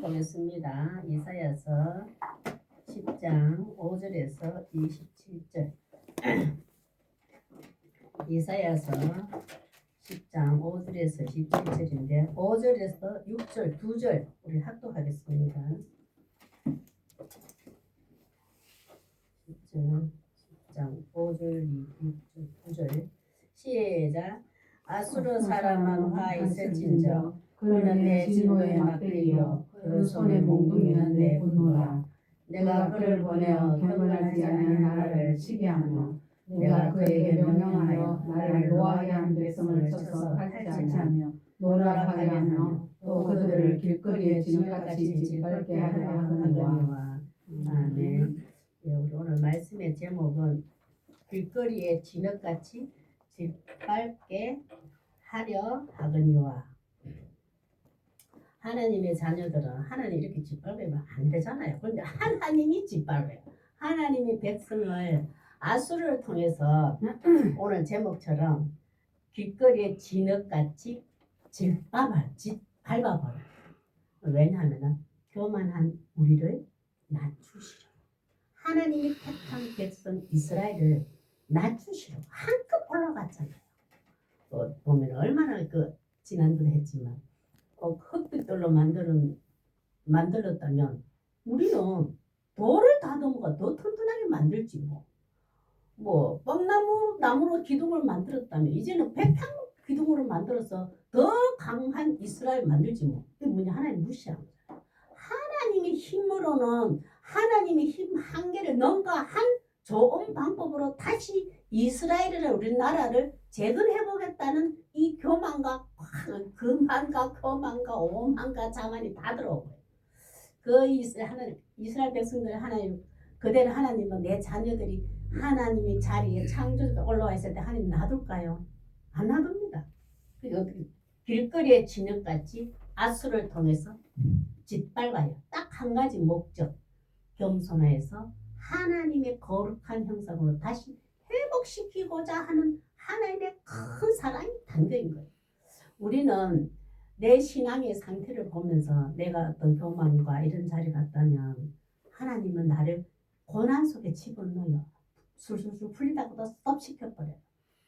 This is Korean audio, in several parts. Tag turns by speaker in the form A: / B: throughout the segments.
A: 보겠습니다. 이사야서 10장 5절에서 27절. 이사야서 10장 5절에서 17절인데 5절에서 6절 2절 우리 합독하겠습니다. 10장 5절 6절 2절 시작. 아수르 사람은 화 있을진저 그는 내 진노의 막대기요 그 손의 몽둥이는 내 분노라. 내가 그를 보내어 경건하지 아니한 나라를 치게 하며 내가 그에게 명령하여 나를 노하게 한 백성을 쳐서 탈취 하며 노락하게 하며 또 그들을 길거리에 진흙같이 짓밟게 하려 하느니와. 아멘. 우리 오늘 말씀의 제목은 길거리에 진흙같이 짓밟게 하려 하거니와. 하나님의 자녀들은 하나님 이렇게 짓밟으면 안 되잖아요. 그런데 하나님이 짓밟아요. 하나님이 백성을 아수르를 통해서 오늘 제목처럼 길거리에 진흙같이 밟아버려요. 왜냐하면 교만한 우리를 낮추시려. 하나님이 택한 백성 이스라엘을 낮추시려 한급 올라갔잖아요. 보면 얼마나 지난번에 했지만 흙빛돌로 만들었다면 우리는 돌을 다듬어가 더 튼튼하게 만들지 뭐 뻥나무로 기둥을 만들었다면 이제는 백향 기둥으로 만들어서 더 강한 이스라엘 만들지 이게 뭐냐, 하나님 무시하는 거잖아요. 하나님의 힘으로는 하나님의 힘 한계를 능가한 좋은 방법으로 다시 이스라엘이라 우리나라를 재건해보겠다는 이 교만과 거만과 오만과 자만이 다 들어오고요. 이스라엘 백성들 하나님 그대로 하나님은 내 자녀들이 하나님의 자리에 창조주가 올라와 있을 때 하나님 놔둘까요? 안 놔둡니다. 길거리에 진흙같이 아수를 통해서 짓밟아요. 딱 한 가지 목적, 겸손해서 하나님의 거룩한 형상으로 다시 회복시키고자 하는 하나님의 큰 사랑이 담겨있는 거예요. 우리는 내 신앙의 상태를 보면서 내가 어떤 교만과 이런 자리 같다면 하나님은 나를 고난 속에 집어넣어요. 술술술 풀리다가도 스톱시켜버려요.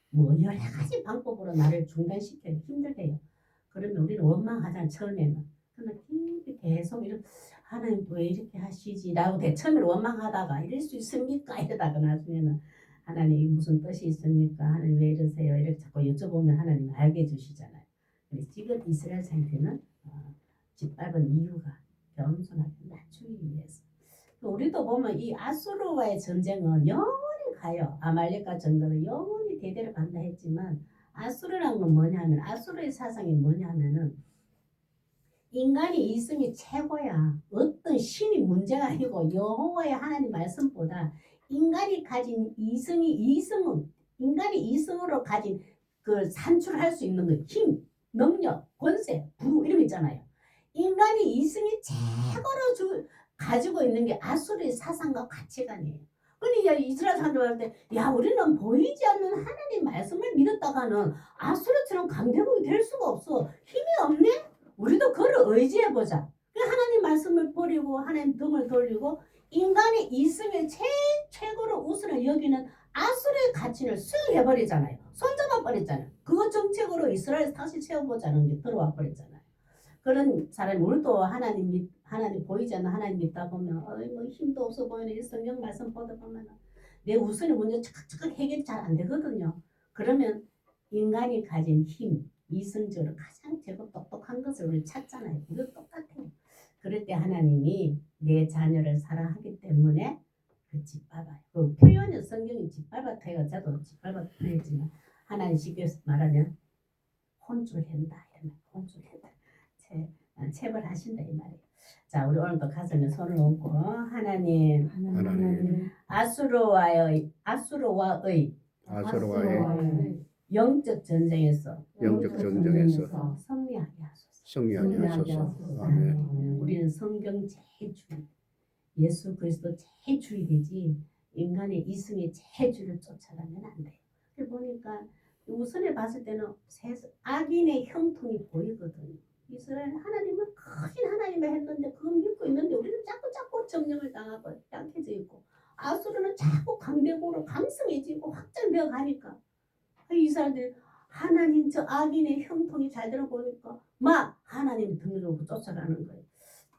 A: 뭐 여러 가지 방법으로 나를 중단시켜요. 힘들게 해요. 그러면 우리는 원망하잖아요. 처음에는. 근데 계속 하나님 왜 이렇게 하시지? 라고 처음에는 원망하다가 이럴 수 있습니까? 이러다가 나중에는 하나님 무슨 뜻이 있습니까? 하나님 왜 이러세요? 이렇게 자꾸 여쭤보면 하나님 알게 해주시잖아요. 지금 이스라엘 상태는 짓밟은 이유가 겸손하게 낮추기 위해서. 우리도 보면 이 아수르와의 전쟁은 영원히 가요. 아말렉과 전쟁은 영원히 대대로 간다 했지만 아수르라는 건 뭐냐면 아수르의 사상이 뭐냐면은 인간이 이승이 최고야. 어떤 신이 문제가 아니고 여호와의 하나님 말씀보다 인간이 가진 이승은 인간이 이승으로 가진 산출할 수 있는 힘, 능력, 권세, 부 이런 거 있잖아요. 인간이 이승이 최고로 가지고 있는 게 아수르의 사상과 가치관이에요. 그러니까 이스라엘 사람들 할 때, 야 우리는 보이지 않는 하나님 말씀을 믿었다가는 아수르처럼 강대국이 될 수가 없어. 힘이 없네? 우리도 그를 의지해보자. 하나님 말씀을 버리고 하나님 등을 돌리고 인간의 이승을 최고로 우선을 여기는 아수르의 가치를 수용해버리잖아요. 손잡아 버렸잖아요. 그거 정책으로 이스라엘 다시 세워보자는 게 들어와 버렸잖아요. 그런 사람이 우리도 하나님 보이지 않는 하나님 믿다 보면 뭐 힘도 없어 보이는 이 성경 말씀 보다 보면 내 우선의 문제 착착 해결이 잘 안 되거든요. 그러면 인간이 가진 힘, 이성적으로 가장 제일 똑똑한 것을 우리 찾잖아요. 우리도 똑같아요. 그럴 때 하나님이 내 자녀를 사랑하기 때문에 짓밟아요. 그 표현은 성경이 짓밟아요. 저도 짓밟아 표현했지만 하나님 쉽게 말하면 혼쭐한다. 이러면 혼쭐한다. 체벌하신다 이 말이에요. 자, 우리 오늘도 가슴에 손을 얹고 하나님 아수르와의 영적 전쟁에서 승리하게 하소서. 아멘. 우리는 성경 제주의 예수 그리스도 제주의 되지 인간의 이승의 제주를 쫓아가면 안 돼요. 보니까 우선에 봤을 때는 악인의 형통이 보이거든요. 이스라엘 하나님은 크신 하나님을 했는데 그거 믿고 있는데 우리는 자꾸 점령을 당하고 약해져 있고 아수르는 자꾸 강대국으로 강성해지고 확장되어 가니까 이 사람들 하나님 저 악인의 형통이 잘 들어보니까 막 하나님 등으로 쫓아가는 거예요.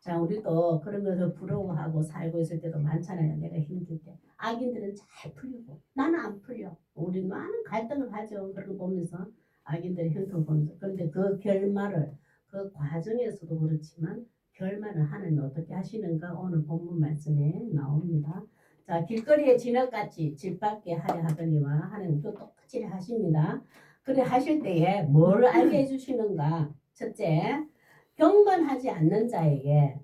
A: 자, 우리도 그런 것을 부러워하고 살고 있을 때도 많잖아요. 내가 힘들 때. 악인들은 잘 풀리고 나는 안 풀려. 우리 많은 갈등을 하죠. 그런 거 보면서 악인들의 형통 보면서. 그런데 그 결말을 그 과정에서도 그렇지만 결말을 하나님 어떻게 하시는가 오늘 본문 말씀에 나옵니다. 자, 길거리에 진흙같이 질밖에 하려 하더니와 하나님도 똑같이 하십니다. 그래 하실 때에 뭘 알게 해주시는가? 첫째, 경건하지 않는 자에게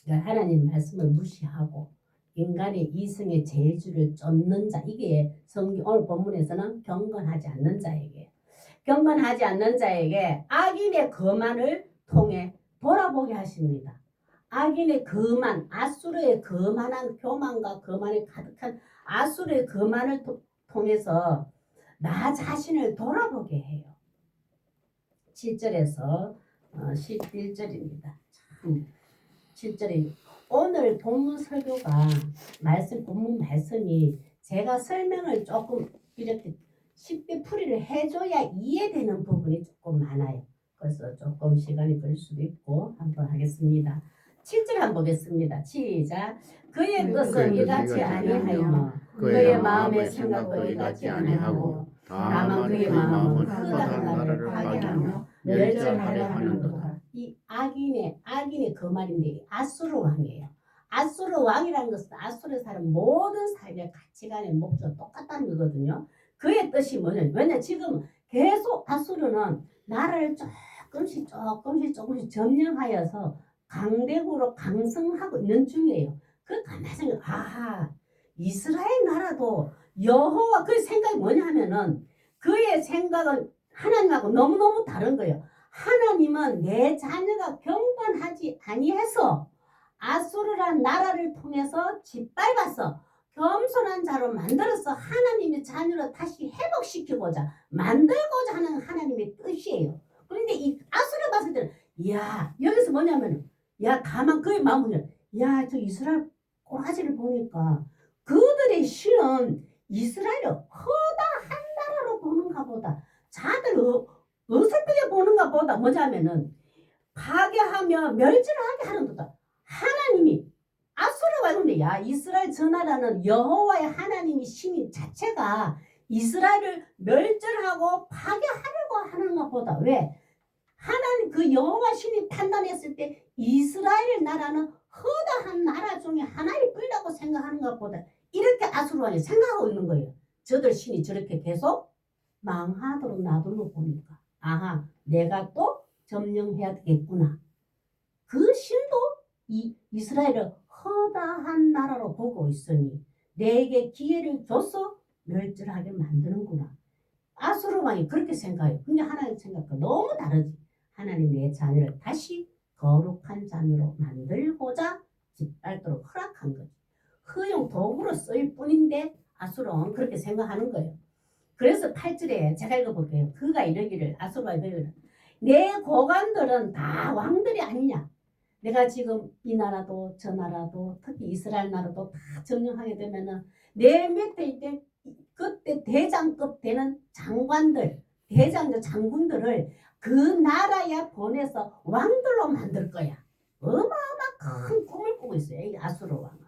A: 하나님 말씀을 무시하고 인간의 이성의 재주를 쫓는 자, 이게 성경 오늘 본문에서는 경건하지 않는 자에게 악인의 거만을 통해 돌아보게 하십니다. 악인의 거만, 아수르의 거만한 교만과 거만에 가득한 아수르의 거만을 통해서 나 자신을 돌아보게 해요. 7절에서 11절입니다. 참 7절에 오늘 본문 설교가 본문 말씀이 제가 설명을 조금 이렇게 쉽게 풀이를 해줘야 이해되는 부분이 조금 많아요. 그래서 조금 시간이 걸릴 수도 있고 한번 하겠습니다. 7절 한번 보겠습니다. 시작. 그의 뜻은 이같이 아니하여 그의 마음의 생각도 이같이 아니하고 다만 그의 마음은 허다한 나라를 파괴하며 멸절하려 하는도다. 이 악인의 그 말인데 아수르 왕이에요. 아수르 왕이라는 것은 아수르에 사는 모든 삶의 가치관의 목적 똑같다는 거거든요. 그의 뜻이 뭐냐면 왜냐 지금 계속 아수르는 나라를 조금씩 점령하여서 강대국으로 강성하고 있는 중이에요. 그 가만히 생각, 이스라엘 나라도 여호와 그 생각이 뭐냐 하면은 그의 생각은 하나님하고 너무너무 다른 거예요. 하나님은 내 자녀가 경건하지 아니해서 아수르란 나라를 통해서 짓밟아서 겸손한 자로 만들어서 하나님의 자녀로 다시 회복시키고자 만들고자 하는 하나님의 뜻이에요. 그런데 이 아수르 봤을 때는 여기서 뭐냐면 다만 그의 마음은 저 이스라엘 꼬라지를 보니까 그들의 신은 이스라엘을 허다한 나라로 보는가 보다. 자들 어설프게 보는가 보다. 뭐냐면은 파괴하며 멸절하게 하는도다. 하나님이 아수르가 그런데 이스라엘 저 나라는 여호와의 하나님이 신이 자체가 이스라엘을 멸절하고 파괴하려고 하는가 보다. 왜? 하나님 그 여호와 신이 판단했을 때 이스라엘 나라는 허다한 나라 중에 하나일 뿐이라고 생각하는 것보다 이렇게 아수르 왕이 생각하고 있는 거예요. 저들 신이 저렇게 계속 망하도록 놔두고 보니까 내가 또 점령해야 되겠구나. 그 신도 이스라엘을 허다한 나라로 보고 있으니 내게 기회를 줘서 멸절하게 만드는구나. 아수르 왕이 그렇게 생각해요. 근데 하나님 생각과 너무 다르지. 하나님 내 자녀를 다시 거룩한 자녀로 만들고자 짓밟도록 허락한 거지. 허용 도구로 쓰일 뿐인데 아수르 왕은 그렇게 생각하는 거예요. 그래서 8절에 제가 읽어볼게요. 그가 이르기를 아수르가 이르기를 내 고관들은 다 왕들이 아니냐. 내가 지금 이 나라도 저 나라도 특히 이스라엘 나라도 다 점령하게 되면은 내 밑에 이때 그때 대장급 되는 장관들, 장군들을 그 나라에 보내서 왕들로 만들 거야. 어마어마 큰 꿈을 꾸고 있어요. 이 아수르 왕은.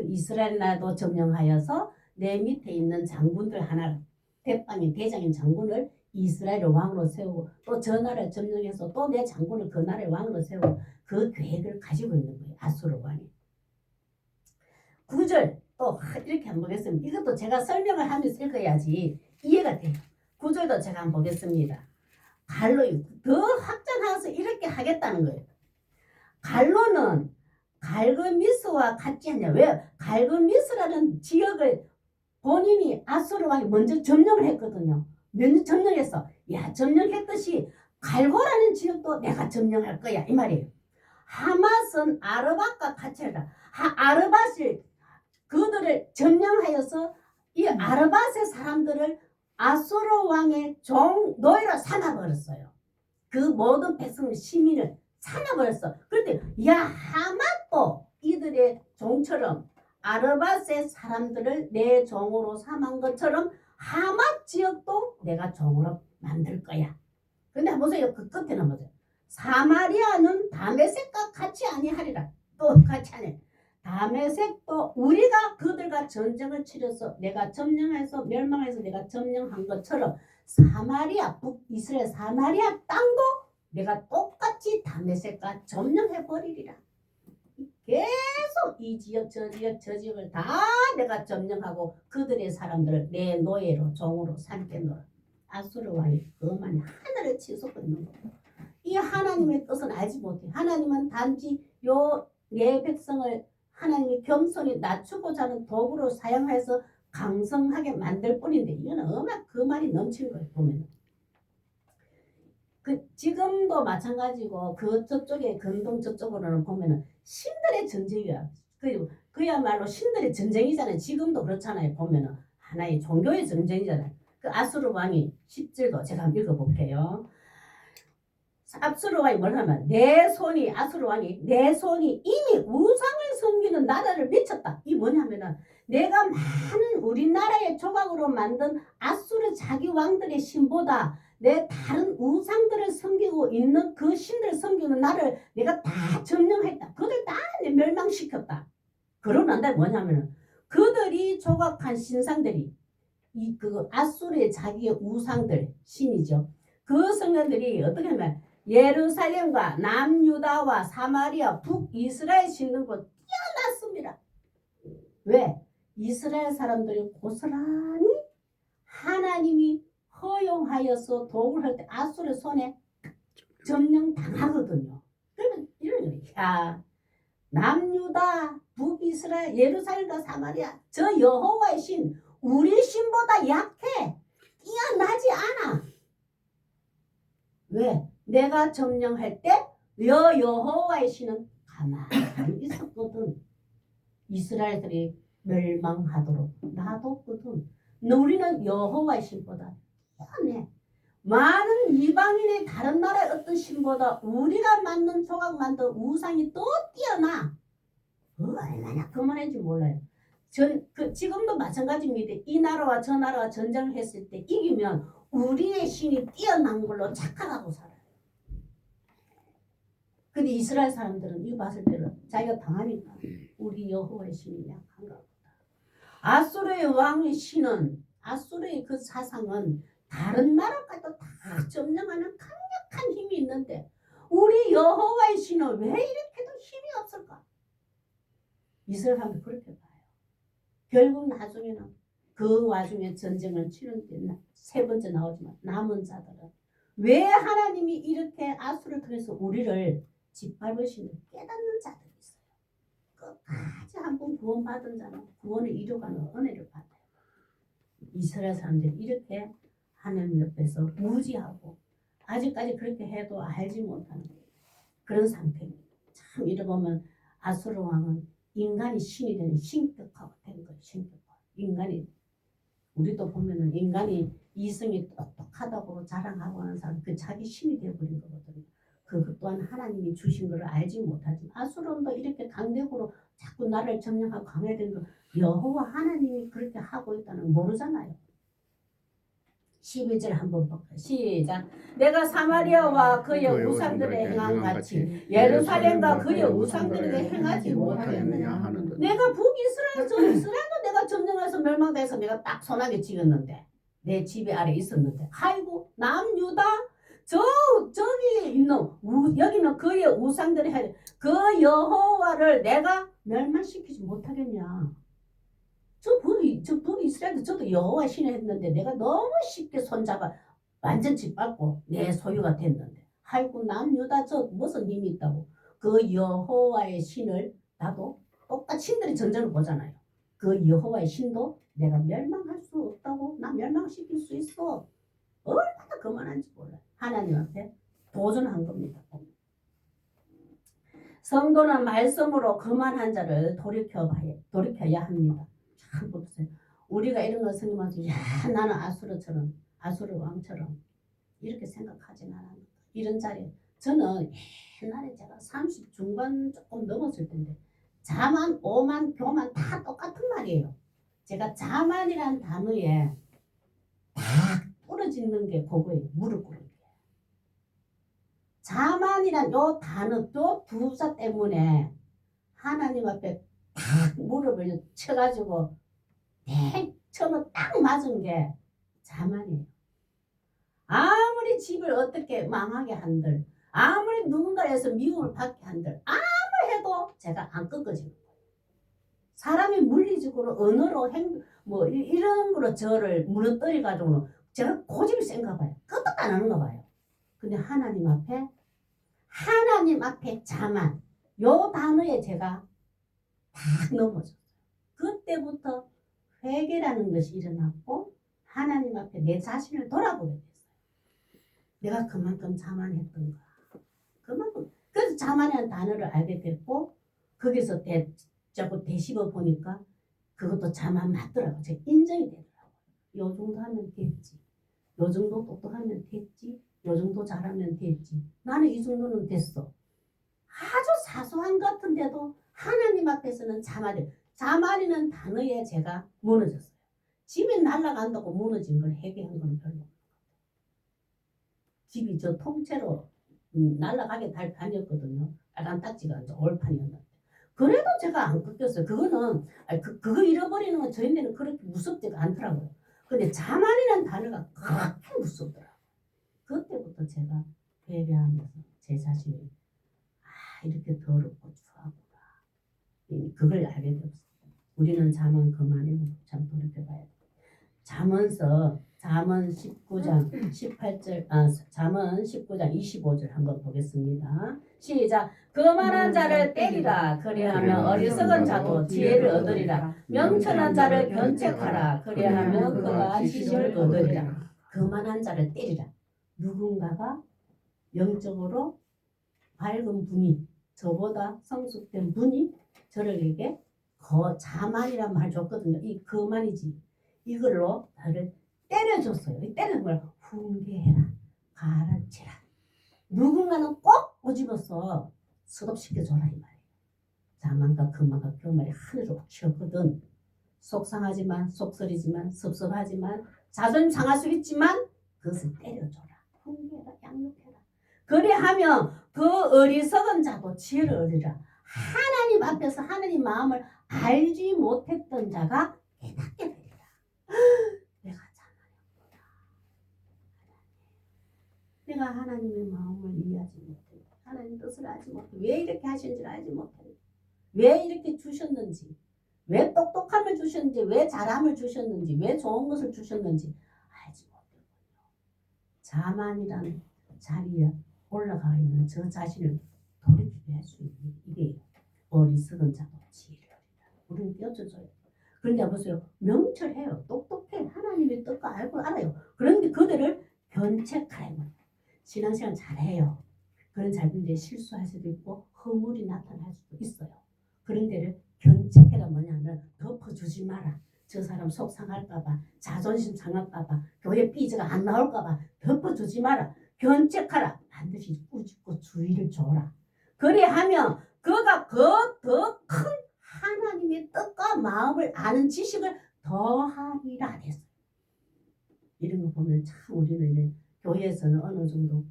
A: 이스라엘 나라도 점령하여서 내 밑에 있는 장군들 하나 대장인 장군을 이스라엘 왕으로 세우고 또 저 나라를 점령해서 또 내 장군을 그 나라의 왕으로 세우고 그 계획을 가지고 있는 거예요. 아수르 왕이. 9절 또 이렇게 한번 보겠습니다. 이것도 제가 설명을 하면서 읽어야지 이해가 돼요. 9절도 제가 한번 보겠습니다. 갈로 더 확장해서 이렇게 하겠다는 거예요. 갈로는 갈그미스와 같지 않냐. 왜? 갈그미스라는 지역을 본인이 아수르 왕이 먼저 점령을 했거든요. 먼저 점령했어. 점령했듯이 갈고라는 지역도 내가 점령할 거야 이 말이에요. 하맛은 아르밧과 같이 하다. 아르밧이 그들을 점령하여서 이 아르밧의 사람들을 아수르 왕의 노예로 삼아버렸어요. 그 모든 백성을 시민을 살아버렸어. 그런데 야 하맛도 이들의 종처럼 아르밧의 사람들을 내 종으로 삼은 것처럼 하맛 지역도 내가 종으로 만들 거야. 근데 보세요. 그 끝에는 보세요. 사마리아는 다메섹과 같이 아니하리라. 또 같이 아니. 다메섹도 우리가 그들과 전쟁을 치러서 내가 점령해서 멸망해서 내가 점령한 것처럼 사마리아 북이스라엘 사마리아 땅도 내가 똑같이 다메섹과 점령해버리리라. 계속 이 지역 저 지역 저 지역을 다 내가 점령하고 그들의 사람들을 내 노예로 종으로 삼겠노라. 아수르 왕이 그만이 하늘을 치솟고 있는 거예요. 이 하나님의 뜻은 알지 못해. 하나님은 단지 요 내 백성을 하나님이 겸손히 낮추고자 하는 도구로 사용해서 강성하게 만들 뿐인데 이거는 얼마나 그 말이 넘치는 거예요. 보면 그 지금도 마찬가지고 그 저쪽에 근동 저쪽으로는 보면은 신들의 전쟁이야. 그야말로 신들의 전쟁이잖아요. 지금도 그렇잖아요. 보면은 하나의 종교의 전쟁이잖아요. 그 아수르 왕이 10절도 제가 한번 읽어볼게요. 아수르 왕이 뭘 하면 아수르 왕이 내 손이 이미 우상을 섬기는 나라를 미쳤다. 이 뭐냐면은 내가 많은 우리나라의 조각으로 만든 아수르 자기 왕들의 신보다 내 다른 우상들을 섬기고 있는 그 신들을 섬기는 나를 내가 다 점령했다. 그들 다 멸망시켰다. 그러고 난 다음에 뭐냐면은 그들이 조각한 신상들이 그 아수르의 자기의 우상들 신이죠. 그 성전들이 어떻게 하면 예루살렘과 남유다와 사마리아 북이스라엘 신는 곳 뛰어났습니다. 왜? 이스라엘 사람들이 고스란히 하나님이 허용하여서 도구를 할 때 아수르 손에 점령당하거든요. 그러면 이런 거예요. 야, 남유다 북이스라엘 예루살렘과 사마리아 저 여호와의 신 우리 신보다 약해. 뛰어나지 않아. 왜? 내가 점령할 때 여호와의 신은 가만히 있었거든. 이스라엘들이 멸망하도록 놔뒀거든. 우리는 여호와의 신보다 편해. 많은 이방인의 다른 나라의 어떤 신보다 우리가 만든 조각 만든 우상이 또 뛰어나. 얼마나 그만한지 몰라요. 지금도 마찬가지입니다. 이 나라와 저 나라와 전쟁을 했을 때 이기면 우리의 신이 뛰어난 걸로 착각하고 살아요. 근데 이스라엘 사람들은 이거 봤을 때는 자기가 당하니까 우리 여호와의 신이 약한가 보다. 아수르의 왕의 신은 아수르의 그 사상은 다른 나라까지도 다 점령하는 강력한 힘이 있는데 우리 여호와의 신은 왜 이렇게도 힘이 없을까? 이스라엘 사람들 그렇게 봐요. 결국 나중에는 그 와중에 전쟁을 치른 때 세 번째 나오지만 남은 자들은 왜 하나님이 이렇게 아수르를 통해서 우리를 짓밟으시는 깨닫는 자들이 있어요. 끝까지 한번 구원받은 자는 구원을 이루어가는 은혜를 받아요. 이스라엘 사람들이 이렇게 하나님 옆에서 무지하고 아직까지 그렇게 해도 알지 못하는 그런 상태입니다. 참 이러보면 아수르 왕은 인간이 신이 되는 신격화가 된 거예요. 신격화. 인간이 우리도 보면은 인간이 이성이 똑똑하다고 자랑하고 하는 사람 그 자기 신이 되어버린 거거든요. 그것 또한 하나님이 주신 것을 알지 못하지만 아수르도 이렇게 강대국으로 자꾸 나를 점령하고 강해된 거 여호와 하나님이 그렇게 하고 있다는 걸 모르잖아요. 12절 한번 볼까요? 시작. 내가 사마리아와 그의 우상들에 행한 같이 예루살렘과 그의 우상들에게 행하지 못하였느냐. 내가 북이스라엘 저 이스라엘도 내가 점령해서 멸망돼서 내가 딱 손아귀 찍었는데 내 집에 아래 있었는데 아이고 남유다 저기 있는 여기는 그의 우상들이 해 그 여호와를 내가 멸망시키지 못하겠냐. 저 북이스라엘도 저도 여호와 신을 했는데 내가 너무 쉽게 손잡아 완전 짓밟고 내 소유가 됐는데 아이고 남유다 저 무슨 힘이 있다고 그 여호와의 신을 나도 똑같이 신들이 전쟁을 보잖아요. 그 여호와의 신도 내가 멸망할 수 없다고 나 멸망시킬 수 있어. 얼마나 그만한지 몰라요. 하나님 앞에 도전한 겁니다. 성도는 말씀으로 그만한 자를 돌이켜야 합니다. 참 보세요. 우리가 이런 걸 생각하면서 야 나는 아수르 왕처럼 이렇게 생각하진 않아요. 이런 자리에 저는 옛날에 제가 30 중반 조금 넘었을 텐데 자만, 오만, 교만 다 똑같은 말이에요. 제가 자만이란 단어에 딱 부러지는 게 그거예요. 무릎 꿇는 게. 자만이란 요 단어 또 두자 때문에 하나님 앞에 딱 무릎을 쳐가지고 처음에 딱 맞은 게 자만이에요. 아무리 집을 어떻게 망하게 한들, 아무리 누군가에서 미움을 받게 한들, 아무 해도 제가 안 꺾어지는 거예요. 사람이 물리적으로 언어로 뭐 이런 거로 저를 무너뜨려 가지고는 제가 고집이 센가 봐요. 끄떡 안 하는가 봐요. 근데 하나님 앞에 자만 요 단어에 제가 딱 넘어졌어요. 그때부터 회개라는 것이 일어났고 하나님 앞에 내 자신을 돌아보게 됐어요. 내가 그만큼 자만했던가. 그래서 자만이라는 단어를 알게 됐고 거기서 자꾸 되씹어 보니까 그것도 자만 맞더라고요. 제가 인정이 되더라고요. 요 정도 하면 됐지. 요 정도 똑똑하면 됐지. 요 정도 잘하면 됐지. 나는 이 정도는 됐어. 아주 사소한 것 같은데도 하나님 앞에서는 자만이라는 단어에 제가 무너졌어요. 집이 날아간다고 무너진 걸 회개한 건 별로 없어요. 집이 저 통째로 날아가게 다녔거든요. 빨간 딱지가 올판이었는데. 그래도 제가 안 꺾였어요. 그거는 그거 잃어버리는 건 저희들은 그렇게 무섭지가 않더라고요. 근데 자만이라는 단어가 그렇게 무섭더라고요. 그때부터 제가 회개하면서 제 자신이 이렇게 더럽고 추하구나. 그걸 알게 되었어요. 우리는 자만 그만이고 참 돌이켜봐야 돼. 잠언 19장 18절 잠언 19장 25절 한번 보겠습니다. 시작. 그만한 자를 때리라. 그리하면 어리석은 자도 지혜를 얻으리라. 명철한 자를 견책하라. 그리하면 그가 지식을 얻으리라. 그만한 자를 때리라. 누군가가 영적으로 밝은 분이 저보다 성숙된 분이 저에게 자만이란 말 줬거든요. 이 그만이지. 이걸로 나를 때려줬어요. 때리는 걸 훈계해라. 가르치라. 누군가는 꼭 꼬집어서 수업시켜줘라 이 말이에요. 자만과 그만과 교만이 하늘로 치었거든. 속상하지만 속설이지만 섭섭하지만 자존심 상할 수 있지만 그것을 때려줘라. 훈계해라. 양육해라. 그리하면 그 어리석은 자도 지혜를 얻으리라. 하나님 앞에서 하나님 마음을 알지 못했던 자가 깨닫게 되리라. 내가 자만했구나. 내가 하나님의 마음을 이해하지 못해. 하나님 뜻을 알지 못해. 왜 이렇게 하신지를 알지 못해. 왜 이렇게 주셨는지. 왜 똑똑함을 주셨는지. 왜 잘함을 주셨는지. 왜 좋은 것을 주셨는지 알지 못했군요. 자만이라는 자리에 올라가 있는 저 자신을 돌이키게 할 수 있는 이게 어리석은 자도 지혜를 얻으리라. 우리는 떼어줘요. 그런데 보세요. 명철해요. 똑똑해. 하나님의 뜻과 알고 알아요. 그런데 그들을 견책하라. 신앙생활 잘해요. 그런 자들인데 실수할 수도 있고 허물이 나타날 수도 있어요. 그런 데를 견책해라 뭐냐면 덮어주지 마라. 저 사람 속상할까봐 자존심 상할까봐 교회 삐져가 안 나올까봐 덮어주지 마라. 견책하라. 반드시 꾸짖고 주의를 줘라. 그리하면 그가 더 큰 하나님의 뜻과 마음을 아는 지식을 더하리라 했어요. 이런 거 보면 참 우리는 이제 교회에서는 어느 정도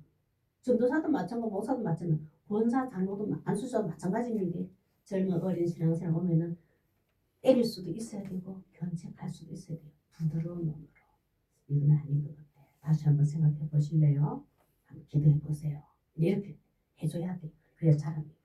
A: 전도사도 마찬가지고 목사도 마찬가지고 권사 장로도 안수사도 마찬가지인데 젊은 어린 신앙생활 보면은 때릴 수도 있어야 되고 견책할 수도 있어야 돼요. 부드러운 눈으로. 이건 아닌 것 같아요. 다시 한번 생각해 보실래요? 한번 기도해 보세요. 이렇게 해줘야 돼요. 그래야 잘합니다.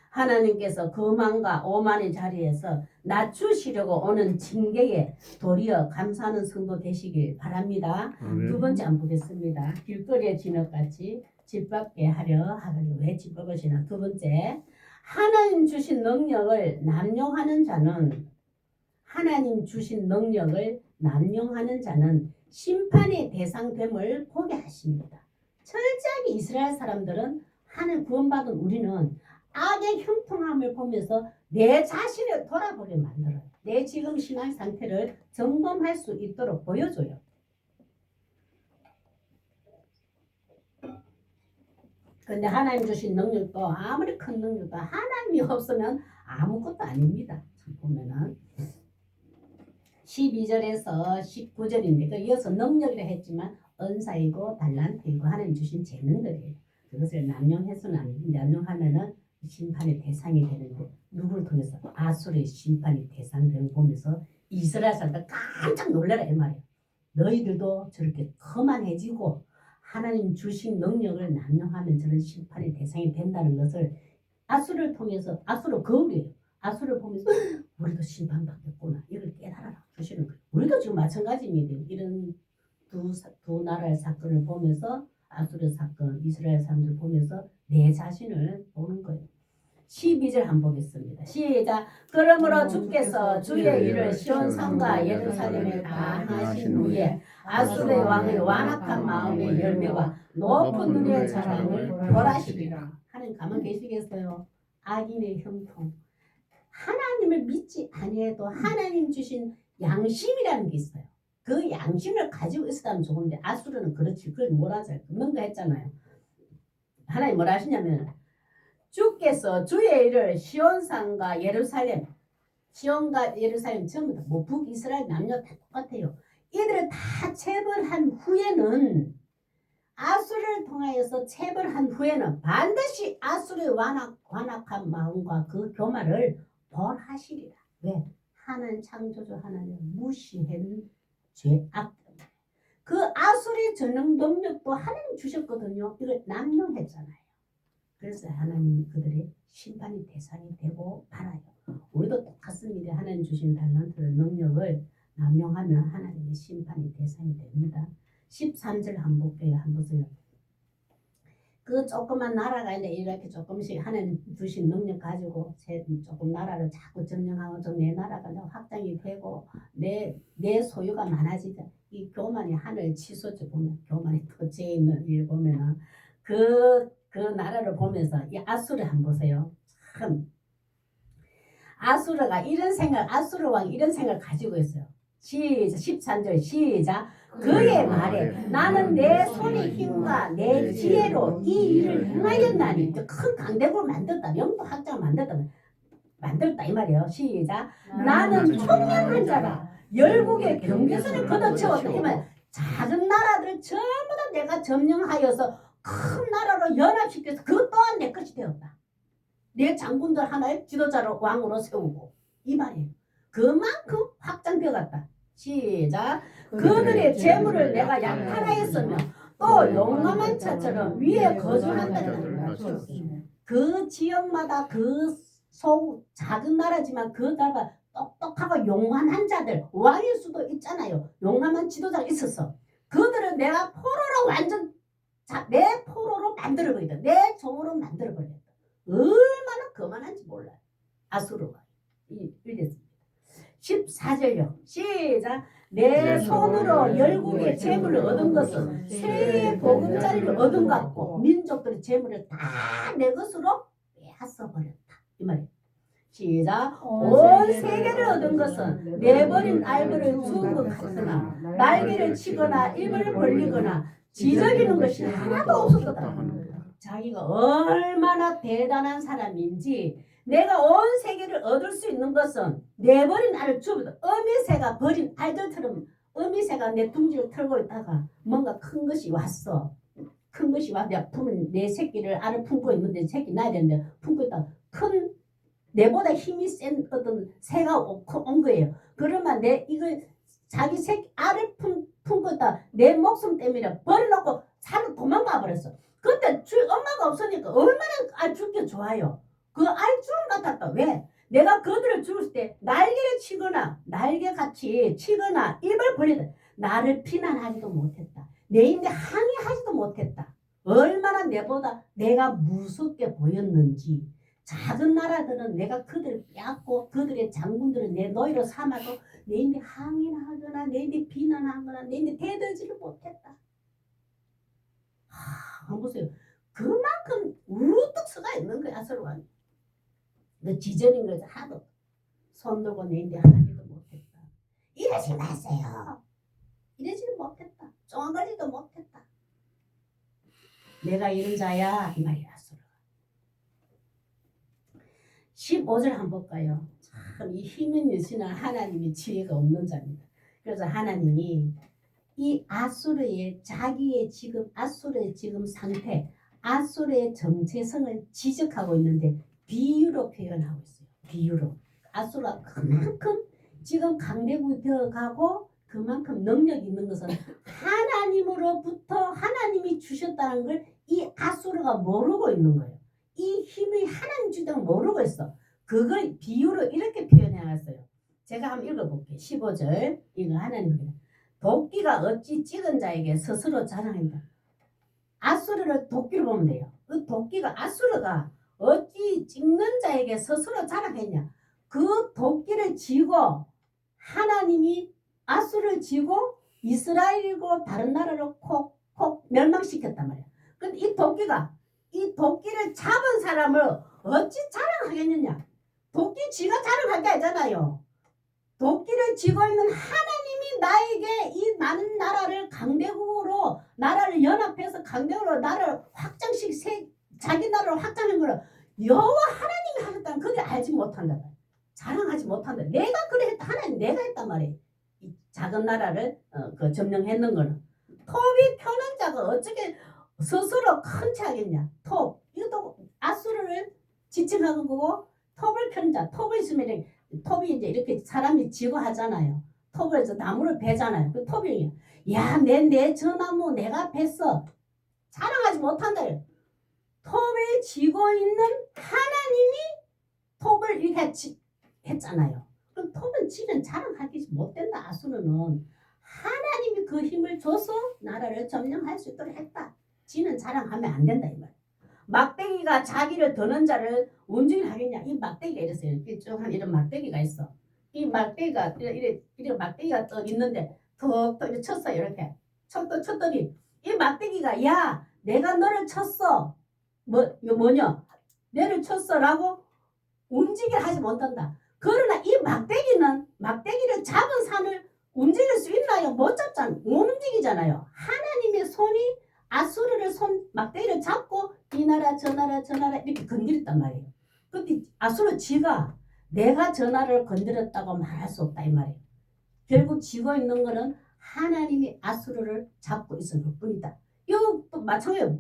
A: 하나님께서 거만과 오만의 자리에서 낮추시려고 오는 징계에 도리어 감사하는 성도 되시길 바랍니다. 두 번째 안 보겠습니다. 길거리에 진흙같이 짓밟게 하려 하거든요. 왜 짓밟으시나? 두 번째, 하나님 주신 능력을 남용하는 자는 심판의 대상됨을 보게 하십니다. 철저하게 이스라엘 사람들은 하늘 구원받은 우리는 악의 형통함을 보면서 내 자신을 돌아보게 만들어요. 내 지금 신앙 상태를 점검할 수 있도록 보여줘요. 근데 하나님 주신 능력도 아무리 큰 능력도 하나님이 없으면 아무것도 아닙니다. 보면은 12절에서 19절인데 그 이어서 능력이라 했지만 은사이고 달란트이고 하나님 주신 재능들이에요. 그것을 남용해서는 안 됩니다. 남용하면은 심판의 대상이 되는데 누구를 통해서 아수르의 심판의 대상들을 보면서 이스라엘 사람들 깜짝 놀라라 이 말이에요. 너희들도 저렇게 거만해지고 하나님 주신 능력을 남용하면 저런 심판의 대상이 된다는 것을 아수르를 통해서 아수르 거울이에요. 아수르를 보면서 우리도 심판받겠구나 이걸 깨달아라 주시는 거예요. 우리도 지금 마찬가지입니다. 이런 두 나라의 사건을 보면서 아수르 사건, 이스라엘 사람들 보면서 내 자신을 보는 거예요. 12절 한번 보겠습니다. 시작. 그러므로 주께서 주의 일을 시온산과 예루살렘에 다 하신 후에 아수르의 왕의 완악한 마음의 열매와 높은 눈의 자랑을 벌하시리라. 하나님 가만 계시겠어요? 악인의 형통. 하나님을 믿지 아니해도 하나님 주신 양심이라는 게 있어요. 그 양심을 가지고 있었다면 좋은데 아수르는 그렇지. 그걸 뭐라 하죠? 뭔가 했잖아요. 하나님 뭐라 하시냐면 주께서 주의 일을 시온산과 예루살렘, 시온과 예루살렘 전부 다 뭐 북이스라엘 남녀 다 똑같아요. 이들을 다 체벌한 후에는 아수르를 통하여서 체벌한 후에는 반드시 아수르의 완악한 마음과 그 교만을 벌하시리라. 왜? 하나님 창조주 하나님을 무시한 죄악. 그 아수르의 전능 능력도 하나님 주셨거든요. 이걸 남용했잖아요. 그래서 하나님이 그들의 심판의 대상이 되고 말아요. 우리도 똑같습니다. 하나님 주신 달란트를 능력을 남용하면 하나님의 심판의 대상이 됩니다. 13절 한번 볼게요. 한번 보세요. 그 조그만 나라가 있는데 이렇게 조금씩 하나님 주신 능력 가지고 조금 나라를 자꾸 점령하고 좀 내 나라가 확장이 되고 내 소유가 많아지자. 이 교만이 하늘 치솟지 보면 교만이 토지에 있는 일 보면은 그 나라를 보면서 이 아수르 한번 보세요. 참 아수르가 이런 생각, 아수르 왕이 이런 생각을 가지고 있어요. 시작 13절 시작. 그의 말에 나는 내 손의 힘과 내 지혜로 이 일을 행하였나니. 큰 강대국을 만들었다. 영토 확장을 만들었다 이 말이에요. 시작. 나는 총명한 자라. 열국의 경계선을 걷어채웠다 이 말. 작은 나라들 전부 다 내가 점령하여서 큰 나라로 연합시켜서 그것 또한 내 것이 되었다. 내 장군들 하나의 지도자로 왕으로 세우고 이 말이에요. 그만큼 확장되어갔다. 시작. 그들의 재물을 내가 약탈하였으며 또 용감한 자처럼 위에 거주한다. 그 지역마다 작은 나라지만 그 나라가 똑똑하고 용감한 자들 왕일 수도 있잖아요. 용감한 지도자가 있었어. 그들은 내가 포로로 완전 내 포로로 만들어버리다. 내 종으로 만들어버리다. 얼마나 거만한지 몰라요. 아수르가 이랬습니다. 14절요. 시작. 내 손으로 열국의 재물을 얻은 것은 세의 보금자리를 얻은 것 같고 민족들의 재물을 다 내 것으로 빼앗아버렸다. 이 말이에요. 시작. 온 세계를 얻은 것은 내버린 알부를 주운 것 같으나 날개를 치거나 입을 벌리거나 지저귀는 것이 하나도 없었다. 자기가 얼마나 대단한 사람인지 내가 온 세계를 얻을 수 있는 것은 내버린 알을 주우다. 어미새가 버린 알들처럼 어미새가 내 둥지를 털고 있다가 뭔가 큰 것이 왔어. 큰 것이 왔는데 품은 내 새끼를 알을 품고 있는데 새끼 낳아야 되는데 품고 있다가 큰 내보다 힘이 센 어떤 새가 온 거예요. 그러면 내 이걸 자기 새끼 알을 품고 있다 내 목숨 때문에 버려놓고 산을 도망가 버렸어. 그때 엄마가 없으니까 얼마나 죽기 좋아요. 그 알 주름 같았다. 왜? 내가 그들을 죽을 때 날개를 치거나 날개같이 치거나 입을 벌리다 나를 비난하지도 못했다. 내 인데 항의하지도 못했다. 얼마나 내가 무섭게 보였는지. 작은 나라들은 내가 그들을 빼앗고 그들의 장군들을 내 너희로 삼아도 내 인데 항의하거나 내 인데 비난하거나 내 인데 대들지를 못했다. 한번 보세요. 그만큼 우뚝 서가 있는 거야. 아수르가. 너 지전인 거지 하도 손 들고 내인데 하나님도 못했다. 이러지 마세요. 이러지를 못했다. 쫑알거리도 못했다. 내가 이런 자야 이 말이야. 15절 한번 볼까요? 참 이 힘은 여시나 하나님이 지혜가 없는 자입니다. 그래서 하나님이 이 아수르의 자기의 지금 아수르의 지금 상태, 아수르의 정체성을 지적하고 있는데 비유로 표현하고 있어요. 비유로. 아수르가 그만큼 지금 강대국이 되어가고 그만큼 능력이 있는 것은 하나님으로부터 하나님이 주셨다는 걸 이 아수르가 모르고 있는 거예요. 이 힘이 하나님 주다는 모르고 있어. 그걸 비유로 이렇게 표현해놨어요. 제가 한번 읽어볼게요. 15절 이거 하나님입니다. 도끼가 어찌 찍은 자에게 스스로 자랑한다. 아수르를 도끼로 보면 돼요. 그 도끼가 아수르가 어찌 찍는 자에게 스스로 자랑했냐. 그 도끼를 쥐고 하나님이 아수르를 쥐고 이스라엘이고 다른 나라로 콕콕 멸망시켰단 말이야. 근데 이 도끼를 잡은 사람을 어찌 자랑하겠느냐. 도끼 쥐가 자랑할 게 아니잖아요. 도끼를 쥐고 있는 하나님이 나에게 이 많은 나라를 강대국으로 나라를 연합해서 강대국으로 나라를 자기 나라를 확장한 거를 여호와 하나님이 하셨다는 그게 알지 못한다. 자랑하지 못한다. 내가 그래 했다. 하나님 내가 했단 말이에요. 이 작은 나라를 점령했는 거는. 톱이 펴는 자가 어떻게 스스로 큰 체 하겠냐. 톱. 이것도 아수르를 지칭하는 거고 톱을 펴는 자. 톱이 있으면 톱이 이제 이렇게 사람이 쥐고 하잖아요. 톱을 해서 나무를 베잖아요. 그 톱이 야, 내 저 나무 내가 뱄어. 자랑하지 못한다. 톱을 쥐고 있는 하나님이 톱을 이렇게 했잖아요. 그럼 톱은 쥐는 자랑하기 못 된다. 아수르는 하나님이 그 힘을 줘서 나라를 점령할 수 있도록 했다. 쥐는 자랑하면 안 된다 이 말. 막대기가 자기를 드는 자를 온전히 하겠냐. 이 막대기가 이랬어요. 이렇게 쭉 한 이런 막대기가 있어. 이 막대기가 이런 막대기가 또 있는데 톡톡 이렇게 쳤어요. 이렇게 쳤더니 이 막대기가 야 내가 너를 쳤어. 이거 뭐냐? 내를 쳤어라고 움직이게 하지 못한다. 그러나 이 막대기를 잡은 산을 움직일 수 있나요? 못 잡잖아. 못 움직이잖아요. 하나님의 손이 아수르를 막대기를 잡고 이 나라 저 나라 이렇게 건드렸단 말이에요. 근데 아수르 지가 내가 저 나라를 건드렸다고 말할 수 없다 이 말이에요. 결국 쥐고 있는 거는 하나님이 아수르를 잡고 있는 것뿐이다. 이거 또 마찬가지예요.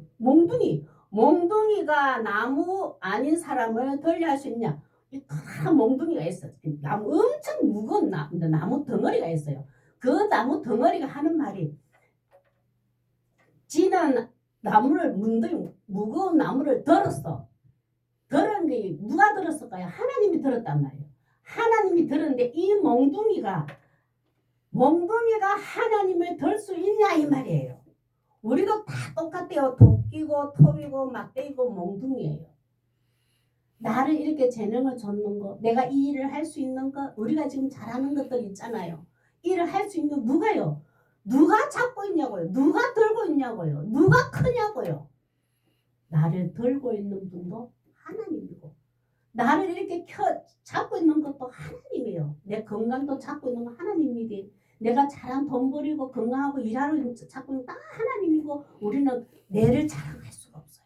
A: 몽둥이가 나무 아닌 사람을 덜리할 수 있냐? 큰 몽둥이가 있어. 나무 엄청 무거운 나무 덩어리가 있어요. 그 나무 덩어리가 하는 말이 지는 나무를 무거운 나무를 들었어. 들은 게 누가 들었을까요? 하나님이 들었단 말이에요. 하나님이 들었는데 이 몽둥이가 하나님을 들 수 있냐 이 말이에요. 우리도 다 똑같아요. 도끼고 톱이고 막대기고 몽둥이에요. 나를 이렇게 재능을 줬는 거, 내가 이 일을 할 수 있는 거, 우리가 지금 잘하는 것들 있잖아요. 일을 할 수 있는 누가요? 누가 잡고 있냐고요? 누가 들고 있냐고요? 누가 크냐고요? 나를 들고 있는 분도 하나님이고 나를 이렇게 잡고 있는 것도 하나님이에요. 내 건강도 잡고 있는 거 하나님이지. 내가 잘한 돈 벌이고 건강하고 일하러 잡고 있는 거 다 하나님이고 우리는 내를 자랑할 수가 없어요.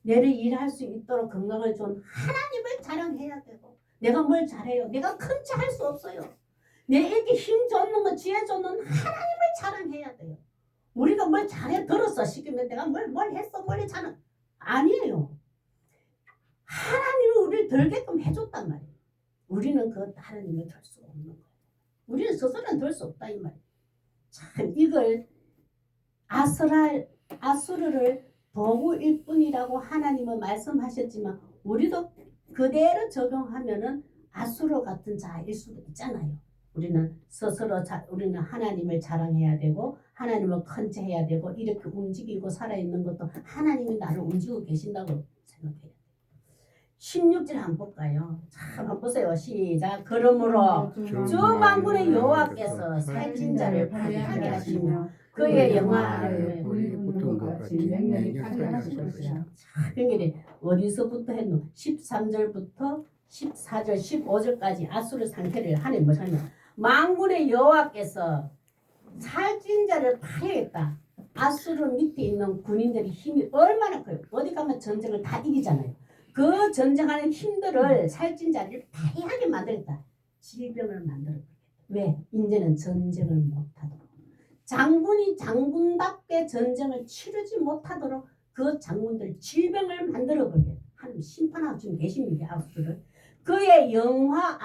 A: 내를 일할 수 있도록 건강을 준 하나님을 자랑해야 되고 내가 뭘 잘해요? 내가 큰 차 할 수 없어요. 내 이렇게 힘 줬는 거 지혜 줬는 하나님을 자랑해야 돼요. 우리가 뭘 잘해 들었어 시키면 내가 뭘 했어 뭘 자랑 아니에요. 하나님이 우리를 들게끔 해줬단 말이에요. 우리는 그 하나님을 들 수 없는 거예요. 우리는 스스로는 들 수 없다 이 말이에요. 참 이걸 아수르를 도구일 뿐이라고 하나님은 말씀하셨지만 우리도 그대로 적용하면은 아수르 같은 자일 수도 있잖아요. 우리는 우리는 하나님을 자랑해야 되고 하나님을 컨체해야 되고 이렇게 움직이고 살아있는 것도 하나님이 나를 움직이고 계신다고 생각해요. 16절 한번 볼까요? 참 한번 보세요. 시작. 그러므로 주 만군의 여호와께서 살찐 자를 파괴하게 하시며 그의 영화를
B: 불이 붙은 것 같이 맹렬히 하실 것이라.
A: 그러니까 어디서부터 했노? 13절부터 14절 15절까지 아수르 상태를 하나님 뭐냐면 만군의 여호와께서 살찐 자를 파괴했다. 아수르 밑에 있는 군인들이 힘이 얼마나 커요. 어디 가면 전쟁을 다 이기잖아요. 그 전쟁하는 힘들을 살찐 자리를 다이하게 만들었다. 질병을 만들었다. 왜? 이제는 전쟁을 못하도록. 장군이 장군답게 전쟁을 치르지 못하도록 그 장군들 질병을 만들어버려요. 하나님 심판하고 지금 계십니다. 아수르를. 그의 영화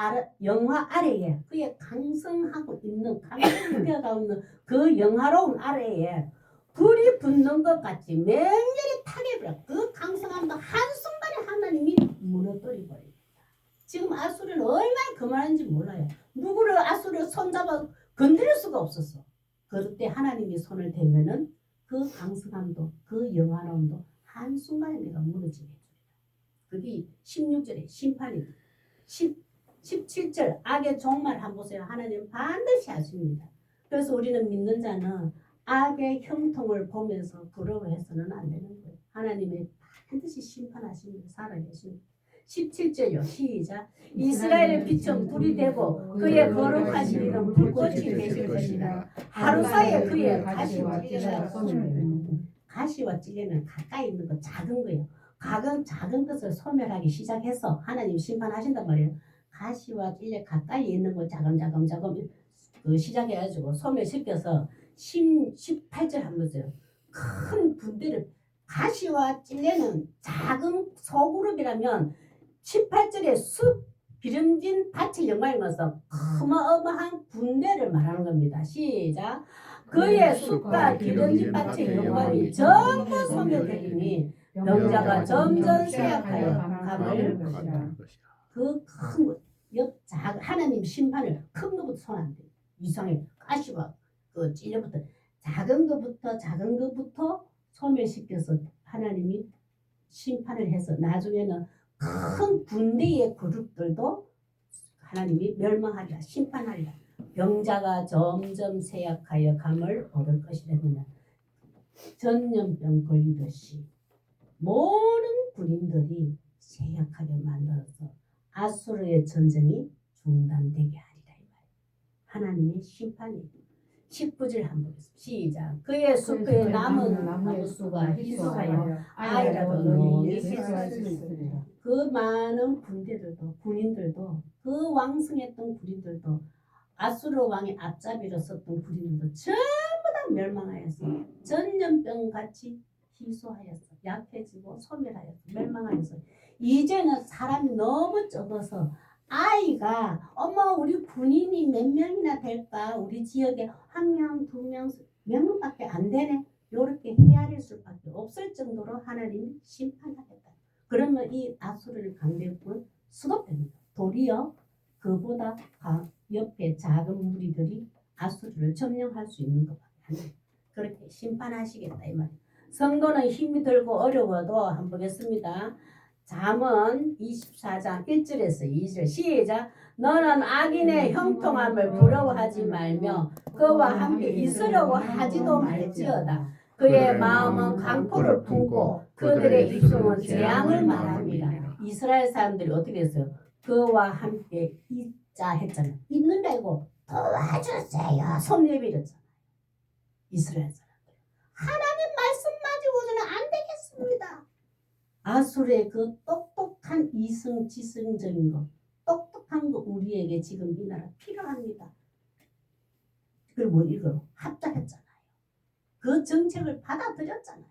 A: 아래에 그의 강성하고 있는 강성되어가고 있는 그 영화로운 아래에 불이 붙는 것 같이 맹렬히 타게버려. 그 강성함도 한순간에 하나님이 무너뜨려 버립니다. 지금 아수르는 얼마나 그만한지 몰라요. 누구를 아수르 손잡아 건드릴 수가 없었어. 그때 하나님이 손을 대면은 그 강성함도 그 영화로움도 한순간에 내가 무너지게 해줍니다. 그게 16절의 심판입니다. 17절 악의 종말 한번 보세요. 하나님 반드시 하십니다. 그래서 우리는 믿는 자는 악의 형통을 보면서 부러워해서는 안 되는 거예요. 하나님이 반드시 심판하십니다. 살아계십니다. 17절요. 시작. 이스라엘의 빛은 불이 되고 그의 거룩하신 이는 불꽃이 되실 것이라. 하루 사이에 그의 가시와 찔레가 가시와 찔레는 가까이 있는 거 작은 거예요. 작은 것을 소멸하기 시작해서 하나님 심판하신단 말이에요. 가시와 찔레 가까이 있는 거 자금 시작해가지고 소멸시켜서 18절 한번 보세요. 큰 분대를 가시와 찔레는 작은 소그룹이라면 18절에 숲 기름진 밭의 영광인 것은 어마어마한 군대를 말하는 겁니다. 시작. 그의 숲과 기름진 밭의 영광이 전부 소멸되리니 병자가 점점 쇠약하여 감을 그 큰 하나님 심판을 큰 것부터 손 안 돼요. 이상해. 가시와 그 찔레부터 작은 것부터 소멸시켜서 하나님이 심판을 해서 나중에는 큰 군대의 그룹들도 하나님이 멸망하리라. 심판하리라. 병자가 점점 쇠약하여 감을 얻을 것이라느냐. 전염병 걸리듯이 모든 군인들이 쇠약하게 만들어서 아수르의 전쟁이 중단되게 하리라. 하나님의 심판이 19절 한번 보겠습니다. 시작. 그의 숲에 남은 나무수가 희소하여 아이라도 농이 쇠하였으리라. 그 많은 군인들도 그 왕성했던 군인들도 아수르 왕의 앞잡이로 섰던 군인들도 전부 다 멸망하였어. 전염병 같이 희소하였어. 약해지고 소멸하였어. 멸망하였어. 이제는 사람이 너무 적어서 아이가 엄마 우리 군인이 몇 명이나 될까? 우리 지역에 한 명, 두 명, 몇 명밖에 안 되네. 이렇게 헤아릴 수밖에 없을 정도로 하나님이 심판하겠다. 그러면 이 아수르의 강대국은 수급됩니다. 도리어 그보다 옆에 작은 무리들이 아수르를 점령할 수 있는 것밖에 안 돼요. 그렇게 심판하시겠다 이 말이에요. 성도는 힘이 들고 어려워도 한번 보겠습니다. 잠언 24장 1절에서 2절 시작. 너는 악인의 형통함을 부러워하지 말며 그와 함께 있으려고 하지도 말지어다. 그의 마음은 강포를 품고 그들의 입술은 재앙을 말합니다. 이스라엘 사람들이 어떻게 했어요? 그와 함께 있자 했잖아요. 있는 게 아니고 도와주세요. 손 내밀었잖아요. 이스라엘 사람들. 하나님 말씀 가지고는 안 되겠습니다. 아수르의 그 똑똑한 이승지승적인 것, 똑똑한 거 우리에게 지금 이 나라 필요합니다. 그리고 이거 합작했잖아요. 그 정책을 받아들였잖아요.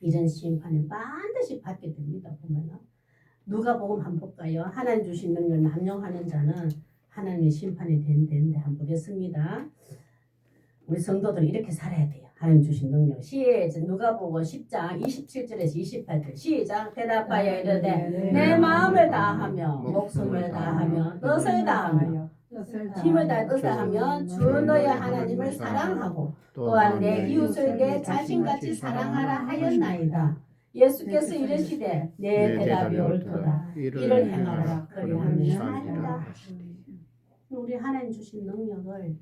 A: 이런 심판을 반드시 받게 됩니다. 보면은 누가복음 한번 볼까요? 하나님 주신 능력을 남용하는 자는 하나님의 심판이 된다는데 한번 보겠습니다. 우리 성도들 이렇게 살아야 돼요. 하나님 주신 능력. 시작. 누가복음 10장 27절에서 28절. 시작. 대답하여 이르되 내 마음을 다하며 목숨을 다하며 뜻을 다하며 힘을 다해 뜻을 하며 주 너의 하나님을 사랑하고 또한 내 이웃을 내 자신같이 사랑하라 하였나이다. 예수께서 이르시되 내 대답이 옳도다. 이를 행하라. 그리하면 하리라. 우리 하나님 주신 능력을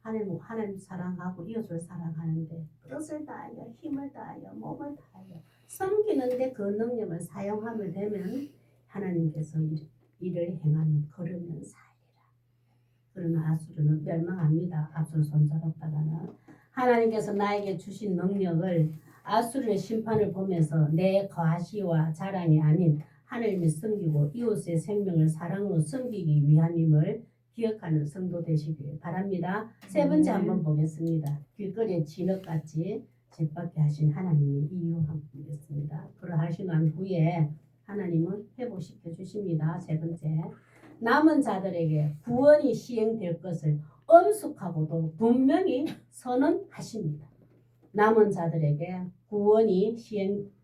A: 하나님 사랑하고 이웃을 사랑하는데 뜻을 다하여 힘을 다하여 몸을 다하여 섬기는데 그 능력을 사용하면 되면 하나님께서 이를 행하면 걸으면 살리라. 그러나 아수르는 멸망합니다. 아수르 손잡았다가는 하나님께서 나에게 주신 능력을 아수르의 심판을 보면서 내 과시와 자랑이 아닌 하나님을 섬기고 이웃의 생명을 사랑으로 섬기기 위함임을 기억하는 성도 되시길 바랍니다. 세 번째 한번 보겠습니다. 길거리에 진흙같이 짓밟게 하신 하나님의 이유 한번 보겠습니다. 그러하신 후에 하나님은 회복시켜 주십니다. 세 번째, 남은 자들에게 구원이 시행될 것을 엄숙하고도 분명히 선언하십니다. 남은 자들에게 구원이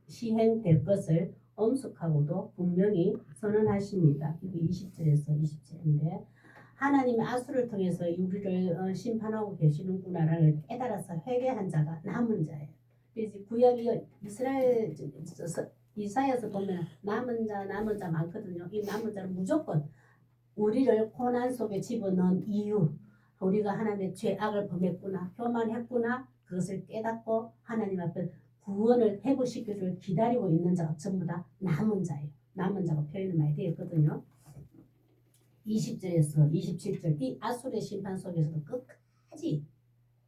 A: 시행될 것을 엄숙하고도 분명히 선언하십니다. 이게 20절에서 20절인데 하나님의 아수를 통해서 우리를 심판하고 계시는구나를 깨달아서 회개한 자가 남은 자예요. 그래서 구약이 이스라엘 이사야서 보면 남은 자 많거든요. 이 남은 자는 무조건 우리를 고난 속에 집어넣은 이유, 우리가 하나님의 죄악을 범했구나, 교만했구나, 그것을 깨닫고 하나님 앞에 구원을 회복시켜줄 기다리고 있는 자가 전부 다 남은 자예요. 남은 자가 표현이 많이 되어 있거든요. 20절에서 27절 이 아수르의 심판 속에서도 끝까지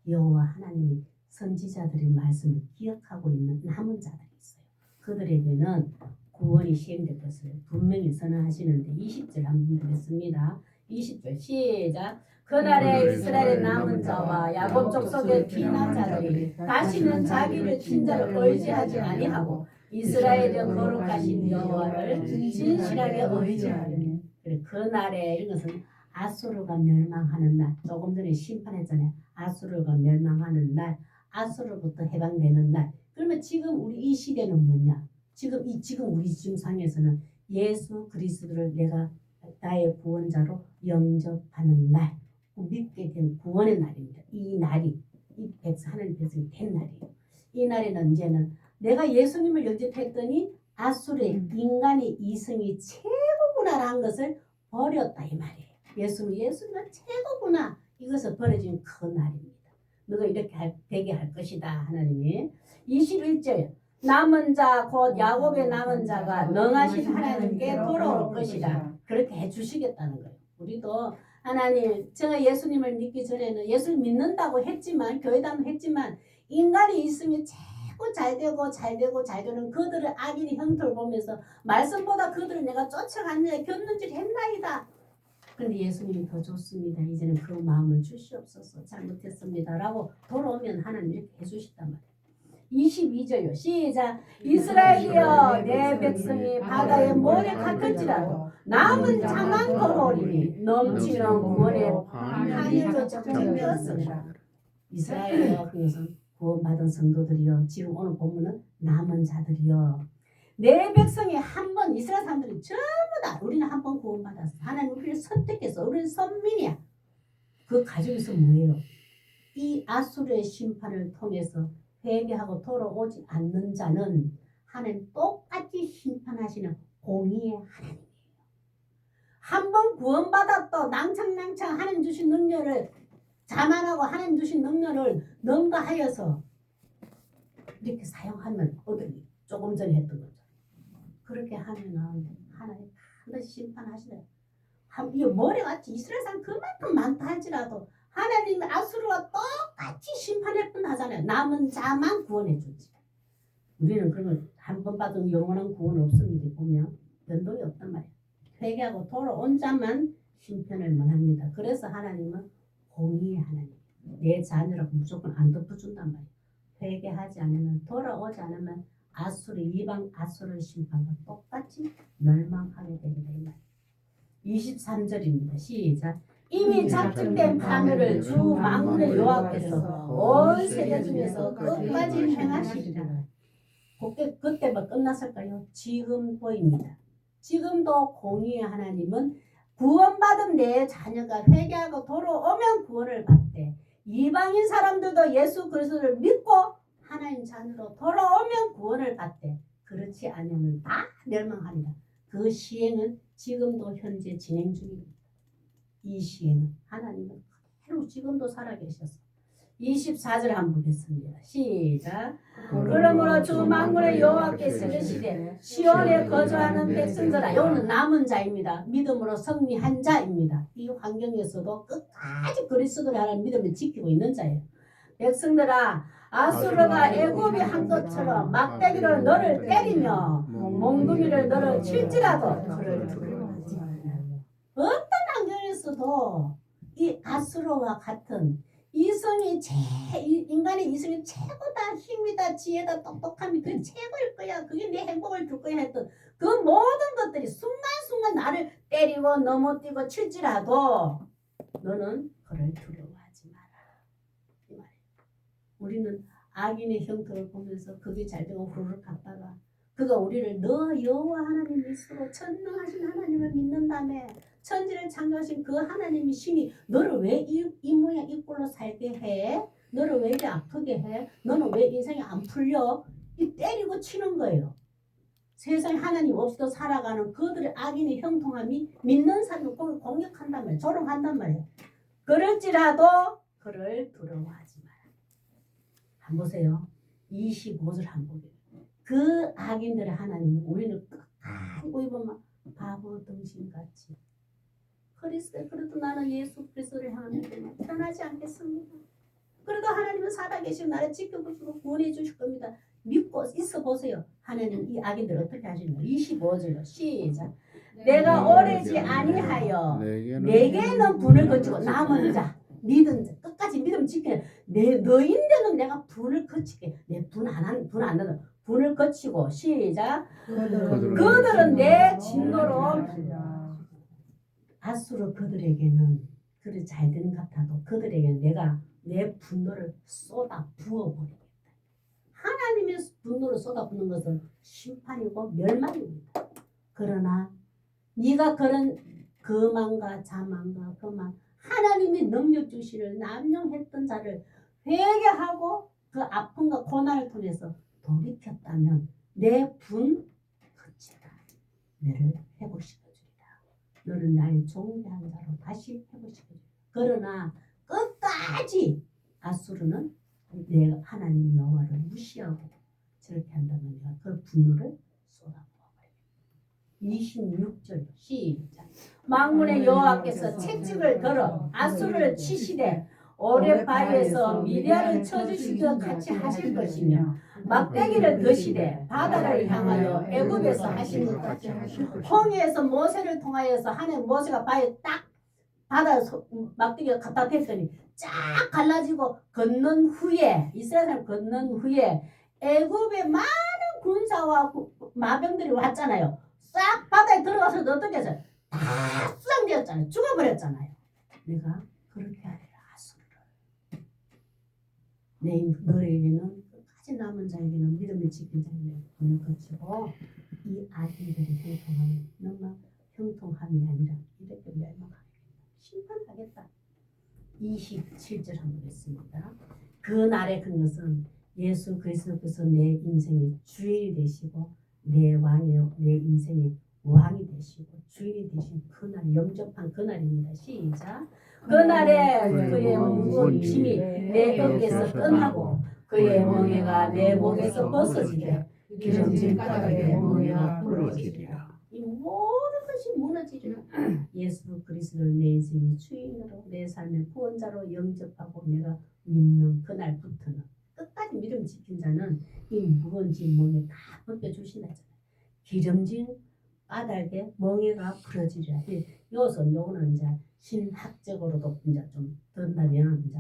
A: 여호와 하나님이 선지자들의 말씀을 기억하고 있는 남은 자들이 있어요. 그들에게는 구원이 시행될 것을 분명히 선언하시는데 20절 한번 보겠습니다. 20절 시작. 그날에 이스라엘의 남은 자와 야곱 족속의 피난 자들이 다시는 자기를 친자를 의지하지 아니하고 이스라엘의 거룩하신 여호와를 진실하게 의지하리니. 그날에 이런 것은 아수르가 멸망하는 날, 조금 전에 심판했잖아요. 아수르가 멸망하는 날, 아수르부터 해방되는 날. 그러면 지금 우리 이 시대는 뭐냐? 지금 우리 상에서는 예수 그리스도를 내가 나의 구원자로 영접하는 날, 믿게 된 구원의 날입니다. 이 날이 하나님 백성이 된 날이에요. 이 날에는 이제는 내가 예수님을 영접했더니 아수르의 인간의 이성이 최고구나라는 것을 버렸다 이 말이에요. 예수님은 최고구나 이것을 버려진 그 날입니다. 너가 이렇게 되게 할 것이다 하나님이. 21절 남은 자 곧 야곱의 남은 자가 능하신 하나님께 돌아올 것이다. 그렇게 해주시겠다는 거예요. 우리도 하나님, 제가 예수님을 믿기 전에는 예수를 믿는다고 했지만 교회 다녔지만 인간이 있으면 최고 잘 되는 그들의 악인의 형태를 보면서 말씀보다 그들을 내가 쫓아갔느냐 견눈질 했나이다. 그런데 예수님이 더 좋습니다. 이제는 그 마음을 주시옵소서. 잘못했습니다. 라고 돌아오면 하나님 이렇게 해주시단 말이에요. 22절요. 시작. 이스라엘이여 내 백성이 바다의 모래 같을지라도 남은 자만 걸어오리니 넘치는 구원의 항일로 적정되었습니다. 이스라엘이여 그것은 구원받은 성도들이여 지금 오늘 본문은 남은 자들이여 내 백성이 한 번 이스라엘 사람들이 전부 다 우리는 한 번 구원받았어. 하나님 우리를 선택해서 우리는 선민이야. 그 가족에서 뭐예요? 이 아수르의 심판을 통해서 회개하고 돌아오지 않는 자는 하나님 똑같이 심판하시는 공의의 하나님이에요. 한 번 구원받았다 낭창낭창 하나님 주신 능력을 자만하고 하나님 주신 능력을 능가하여서 이렇게 사용하면 어떻게 조금 전에 했던 거죠. 그렇게 하면은 하나님 반드시 심판하시래요. 이 머리같이 이스라엘 사람 그만큼 많다 할지라도 하나님의 아수르와 똑같이 심판할 뿐 하잖아요. 남은 자만 구원해 주지. 우리는 그런 걸 한 번 받은 영원한 구원 없습니다. 보면 변동이 없단 말이에요. 회개하고 돌아온 자만 심판을 합니다. 그래서 하나님은 공의의 하나님. 내 자녀라고 무조건 안 덮어준단 말이에요. 회개하지 않으면 돌아오지 않으면 아수르 이방 아수르 심판과 똑같이 멸망하게 되게 됩니다. 23절입니다. 시작. 이미 작정된 판결을 주 만군의 여호와께서 온 세대 중에서 끝까지 행하시리라. 그때 뭐 끝났을까요? 지금 보입니다. 지금도 공의의 하나님은 구원받은 내 자녀가 회개하고 돌아오면 구원을 받되 이방인 사람들도 예수 그리스도를 믿고 하나님 자녀로 돌아오면 구원을 받되 그렇지 않으면 다 멸망합니다. 그 시행은 지금도 현재 진행 중입니다. 이 시행은 하나님은 그대로 지금도 살아계셔서 24절 한번 보겠습니다. 시작. 그러므로 주 만군의 여호와께서 이르시되 시온에 거주하는 백성들아, 이거는 남은 자입니다. 믿음으로 승리한 자입니다. 이 환경에서도 끝까지 그리스도를 하는 믿음을 지키고 있는 자예요. 백성들아, 아수르가 애굽이 한 것처럼 막대기로 너를 때리며 몽둥이를 너를 칠지라도 그를 두려워하지 말라. 어떤 환경에서도 이 아수르와 같은 이성이 인간의 이성이 최고다, 힘이다, 지혜다, 똑똑함이 그 최고일 거야, 그게 내 행복을 줄 거야 했던 그 모든 것들이 순간순간 나를 때리고 넘어뜨리고 칠지라도 너는 그를 두려워하지 마라, 이 말이에요. 우리는 악인의 형태를 보면서 그게 잘 되고 후루룩 갔다가 그가 우리를 너 여호와 하나님 믿으로 전능하신 하나님을 믿는다며 천지를 창조하신 그 하나님이 신이 너를 왜 이 모양 이 꼴로 살게 해? 너를 왜 이렇게 아프게 해? 너는 왜 인생이 안 풀려? 이 때리고 치는 거예요. 세상에 하나님 없이도 살아가는 그들의 악인의 형통함이 믿는 사람을 공격한단 말이에요. 조롱한단 말이에요. 그럴지라도 그를 두려워하지 마라. 한번 보세요. 25절 한번 보세요. 그 악인들의 하나님은 우리는 끝까지 보면 바보 등신같이 그래도 나는 예수 그리스도를 향하면 편하지 않겠습니다. 그래도 하나님은 살아계시고 나를 지켜주시고 구원해 주실 겁니다. 믿고 있어 보세요. 하나님 이 악인들 어떻게 하시는가. 25절로 시작. 내가 오래지 아니하여 내게는 분을 거치고 남은 자 믿은 자 끝까지 믿음 지키는 너인데는 내가 분을 거치게 내 분 안 하는 분을 거치고 시작. 그들은 내 진노로 아수르 그들에게는 그리 잘 되는 것 같아도 그들에게는 내가 내 분노를 쏟아 부어버리겠다. 하나님의 분노를 쏟아 부는 것은 심판이고 멸망입니다. 그러나 네가 그런 거만과 자만과 거만 하나님의 능력 주시를 남용했던 자를 회개하고 그 아픔과 고난을 통해서 돌이켰다면 내 분 그치다. 너를 회복시켜주리라. 너는 날 존귀한 자로 다시 회복시켜주리라. 그러나 끝까지 아수르는 내가 하나님 여호와를 무시하고 저렇게 한다면 내가 그 분노를 쏟아부어버리겠다. 26절 시작. 만군의 여호와께서 채찍을 걸어 아수르를 치시되 오래 바위에서 미디안을 쳐주시듯 같이 하실 것이며 막대기를 드시되 바다를 향하여 애굽에서 하신 것 같이 하시고 홍해에서 모세를 통하여서 하나님 모세가 바위에 딱 바다 막대기가 갖다 댔더니 쫙 갈라지고 건넌 후에 이스라엘 사람 건넌 후에 애굽의 많은 군사와 마병들이 왔잖아요. 싹 바다에 들어가서 어떻게 해서 다 수장되었잖아요. 죽어버렸잖아요. 내가 그렇게 하리라. 아수르를 너에게는 끝까지 남은 자에게는 믿음을 지킨 자에게는 분을 거치고 이 악인들의 형통함이 아니라 이렇게 멸망하겠다. 심판하겠다. 27절 한번 보겠습니다. 그 날의 그것은 예수 그리스도께서 내 인생의 주인이 되시고 내 인생의 왕이 되시고 주인이 되신 그날 영접한 그날입니다. 시작. 그날에 그의 무거운 짐이 내 어깨에서 떠나고 그의 멍에가 내 목에서 벗어지되 기름진 가닥에 멍에가 부러지리라. 이 모든 것이 무너지리라. 예수 그리스도를 내 인생의 주인으로 내 삶의 구원자로 영접하고 내가 믿는 그날부터는 끝까지 믿음 지킨 자는 이 무거운 짐 멍에 다 벗겨주신다잖아요. 기름진 까닭에 멍에가 부러지리라. 요거는 이제 신학적으로도 이제 좀 듣는다면 이제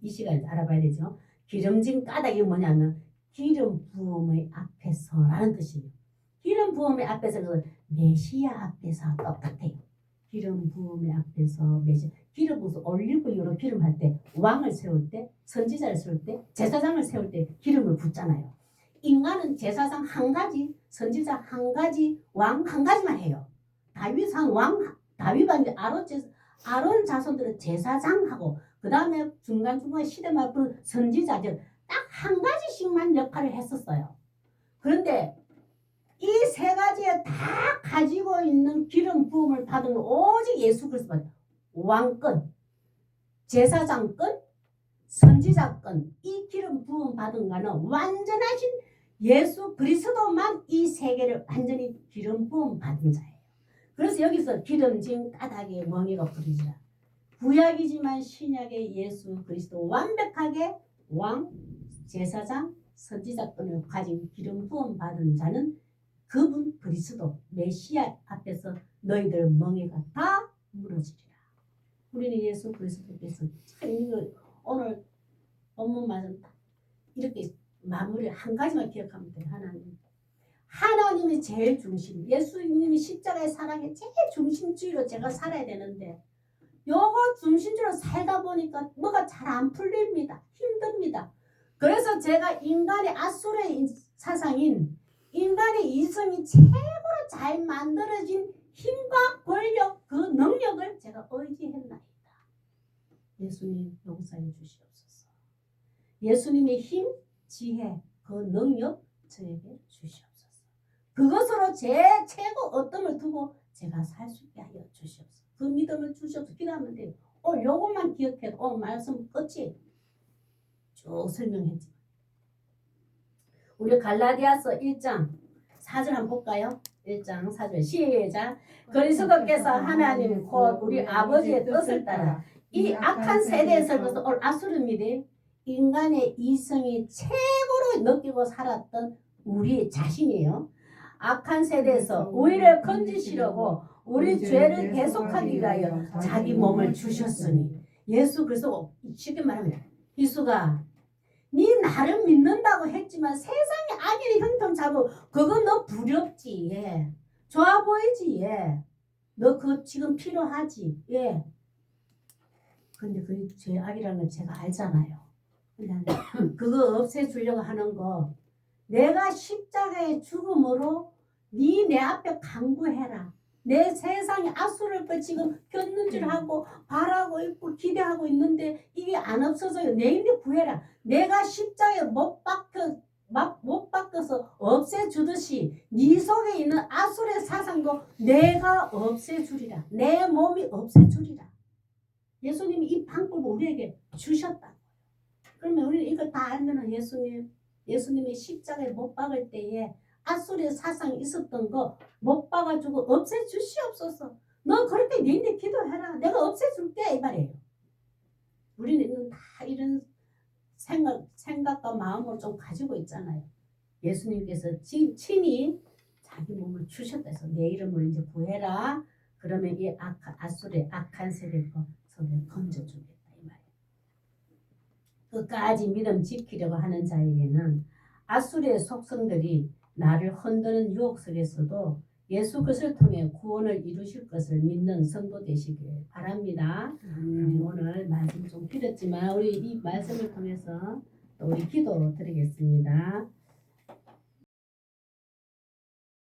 A: 이 시간에 알아봐야 되죠. 기름진 까닭이 뭐냐면 기름 부음의 앞에서라는 뜻이에요. 기름 부음의 앞에서 메시아 앞에서 똑같아요. 기름 부음의 앞에서 메시아. 기름 부어서 올리브유로 기름할 때 왕을 세울 때 선지자를 세울 때 제사장을 세울 때 기름을 붓잖아요. 인간은 제사장 한 가지, 선지자 한 가지, 왕 한 가지만 해요. 다윗은 아론 자손들은 제사장하고 그 다음에 중간중간에 시대마다 그 선지자 딱 한 가지씩만 역할을 했었어요. 그런데 이 세 가지에 다 가지고 있는 기름 부음을 받은 오직 예수 그리스도만 왕권, 제사장권, 선지자권, 이 기름 부음 받은 자는 완전하신 예수 그리스도만 이 세계를 완전히 기름 부음 받은 자예요. 그래서 여기서 기름진 까닭에 멍에가 부르지라. 구약이지만 신약의 예수 그리스도 완벽하게 왕, 제사장, 선지자권을 가진 기름 부음 받은 자는 그분 그리스도 메시아 앞에서 너희들 멍에가 다 무너지리라. 우리는 예수 그리스도께서 참 이거 오늘 본문 말씀 이렇게 마무리 한 가지만 기억하면 돼요. 하나님이 제일 중심, 예수님이 십자가의 사랑의 제일 중심주의로 제가 살아야 되는데 요거 중심주의로 살다 보니까 뭐가 잘 안 풀립니다. 힘듭니다. 그래서 제가 인간의 아수르의 사상인 인간의 이성이 최고로 잘 만들어진 힘과 권력, 그 능력을 제가 의지했나이다. 예수님 용서해 주시옵소서. 예수님의 힘, 지혜, 그 능력 저에게 주시옵소서. 그것으로 제 최고 어뜸을 두고 제가 살 수 있게 하여 주시옵소서. 그 믿음을 주시옵소서. 기도하면 돼요. 요것만 기억해도 오늘 말씀 끝이 쭉 설명했지. 우리 갈라디아서 1장 4절 한번 볼까요? 1장 4절 시작. 그리스도께서 하나님 곧 우리 아버지의 뜻을 따라 이 악한 세대에서 그래서 오늘 아수르입니다. 인간의 이성이 최고로 느끼고 살았던 우리 자신이에요. 악한 세대에서 우리를 건지시려고 우리 죄를 대속하기 위하여 자기 몸을 주셨으니 예수 그리스도 쉽게 말하면 예수가 네 나를 믿는다고 했지만 세상에 악인의 형통 잡고 그건 너 부럽지. 예. 좋아 보이지. 예. 너 그거 지금 필요하지. 예. 근데 그 죄 악이라는 건 제가 알잖아요. 그거 없애주려고 하는 거 내가 십자가의 죽음으로 네 내 앞에 강구해라. 내 세상에 아수를 거 지금 견눈질하고 바라고 있고 기대하고 있는데 이게 안 없어져요. 내 힘에 구해라. 내가 십자가에 못 박혀서 없애주듯이 네 속에 있는 아수의 사상도 내가 없애주리라. 내 몸이 없애주리라. 예수님이 이 방법을 우리에게 주셨다. 그러면 우리는 이걸 다 알면 예수님이 십자가에 못 박을 때에 아수리의 사상이 있었던 거 못 박아주고 없애주시옵소서. 너 그럴 때 니네 기도해라. 내가 없애줄게 이 말이에요. 우리는 다 이런 생각과 마음을 좀 가지고 있잖아요. 예수님께서 친히 자기 몸을 주셨다 해서 내 이름을 이제 구해라. 그러면 이 아수리의 악한 세대 손에 건져주겠다 이 말이에요. 끝까지 믿음 지키려고 하는 자에게는 아수리의 속성들이 나를 흔드는 유혹 속에서도 예수 그리스도를 통해 구원을 이루실 것을 믿는 성도 되시길 바랍니다. 오늘 말씀 좀 길었지만 우리 이 말씀을 통해서 또 우리 기도 드리겠습니다.